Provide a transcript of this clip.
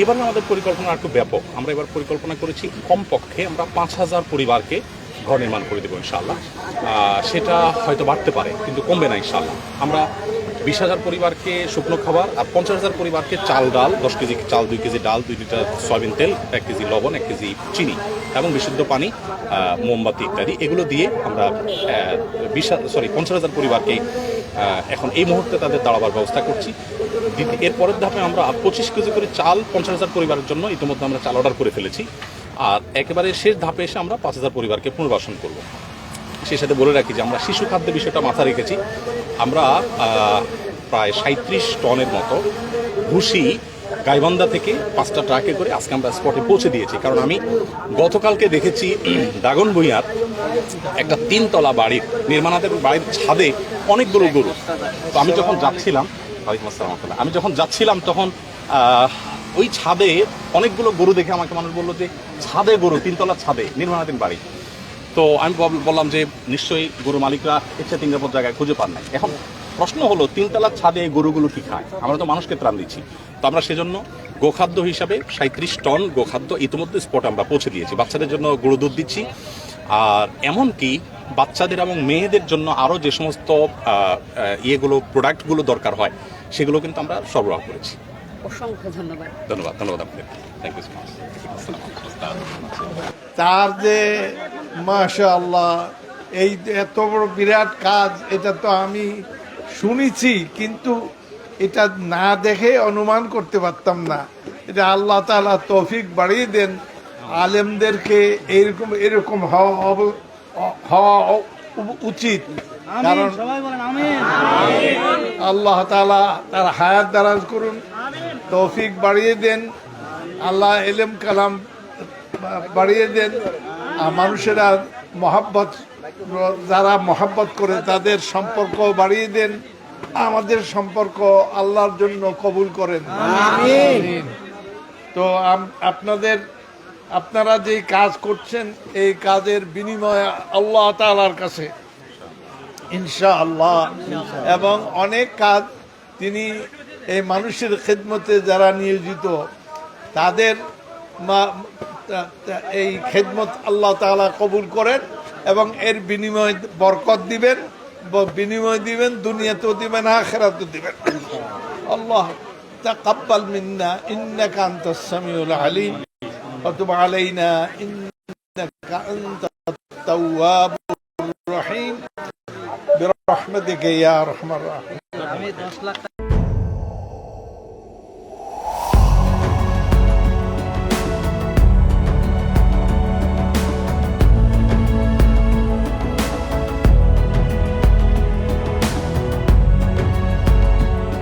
এবার আমাদের পরিকল্পনা একটু ব্যাপক। আমরা এবার পরিকল্পনা করেছি কমপক্ষে আমরা 5,000 পরিবারকে ঘর নির্মাণ করে দেবো ইনশাআল্লাহ। সেটা হয়তো বাড়তে পারে, কিন্তু কমবে না ইনশাআল্লাহ। আমরা 20,000 পরিবারকে শুকনো খাবার আর 50,000 পরিবারকে চাল ডাল, 10 কেজি চাল, 2 কেজি ডাল, 2 লিটার সয়াবিন তেল, 1 কেজি লবণ, 1 কেজি চিনি এবং বিশুদ্ধ পানি, মোমবাতি ইত্যাদি এগুলো দিয়ে আমরা 50,000 পরিবারকে এখন এই মুহূর্তে তাদের দাঁড়াবার ব্যবস্থা করছি। এর পরের ধাপে আমরা 25 কেজি করে চাল 50,000 পরিবারের জন্য ইতিমধ্যে আমরা চাল অর্ডার করে ফেলেছি। আর একেবারে শেষ ধাপে এসে আমরা 5,000 পরিবারকে পুনর্বাসন করব। সেই সাথে বলে রাখি যে আমরা শিশু খাদ্যের বিষয়টা মাথায় রেখেছি। আমরা প্রায় 37 টনের মতো ভুসি গাইবান্ধা থেকে 5টা ট্রাকে করে আজকে আমরা স্পটে পৌঁছে দিয়েছি। কারণ আমি গতকালকে দেখেছি দাগন ভূঁইয়ার একটা 3তলা বাড়ির নির্মাণাধীন বাড়ির ছাদে অনেকগুলো গরু। তো আমি যখন যাচ্ছিলাম তখন ওই ছাদে অনেকগুলো গরু দেখে আমাকে মানুষ বললো যে ছাদে গরু, 3তলার ছাদে নির্মাণাধীন বাড়ি। তো আমি বললাম যে নিশ্চয়ই গরু মালিকরা ইচ্ছে নিরাপদ জায়গায় খুঁজে পান নাই। এখন প্রশ্ন হলো 3তলার ছাদে এই গরুগুলো কি খায়? আমরা তো মানুষকে ত্রাণ দিচ্ছি। তো আমরা সেজন্য গোখাদ্য হিসাবে 37 টন গোখাদ্য ইতিমধ্যে স্পটে আমরা পৌঁছে দিয়েছি। বাচ্চাদের জন্য গরু দুধ দিচ্ছি, আর এমনকি বাচ্চাদের এবং মেয়েদের জন্য আরও যে সমস্ত প্রোডাক্টগুলো দরকার হয় সেগুলো কিন্তু আমরা সরবরাহ করেছি। অসংখ্য ধন্যবাদ। ধন্যবাদ আপনাকে। Thank you so much. তার যে মাশাআল্লাহ এই এত বড় বিরাট কাজ, এটা তো আমি শুনেছি, কিন্তু এটা না দেখে অনুমান করতে পারতাম না। এটা আল্লাহ তাআলা তৌফিক বাড়িয়ে দেন আলেমদেরকে, এরকম হওয়া উচিত। কারণ আল্লাহ তাআলা তার হায়াত দারাজ করুন, তৌফিক বাড়িয়ে দেন, আল্লাহ এলেম কালাম বাড়িয়ে দেন, মানুষেরা মহাব্বত, যারা মহাব্বত করে তাদের সম্পর্ক বাড়িয়ে দেন, আমাদের সম্পর্ক আল্লাহর জন্য কবুল করেন। তো আপনারা যে কাজ করছেন এই কাজের বিনিময়ে আল্লাহ তাআলার কাছে ইনশাআল্লাহ, এবং অনেক কাজ তিনি এই মানুষের খেদমতে যারা নিয়োজিত তাদের এই খেদমত আল্লাহ তাআলা কবুল করেন এবং এর বিনিময় বরকত দিবেন, দুনিয়াতেও দিবেন, আখিরাতেও দিবেন। আল্লাহ তাকাব্বাল মিন্না ইন্নাকা আনতাস সামিউল আলিম ওয়া তুব আলাইনা ইন্নাকা আনতাত তাওয়াবুর রহিম বিরহমাতিকা ইয়া আরহামার রাহিমিন।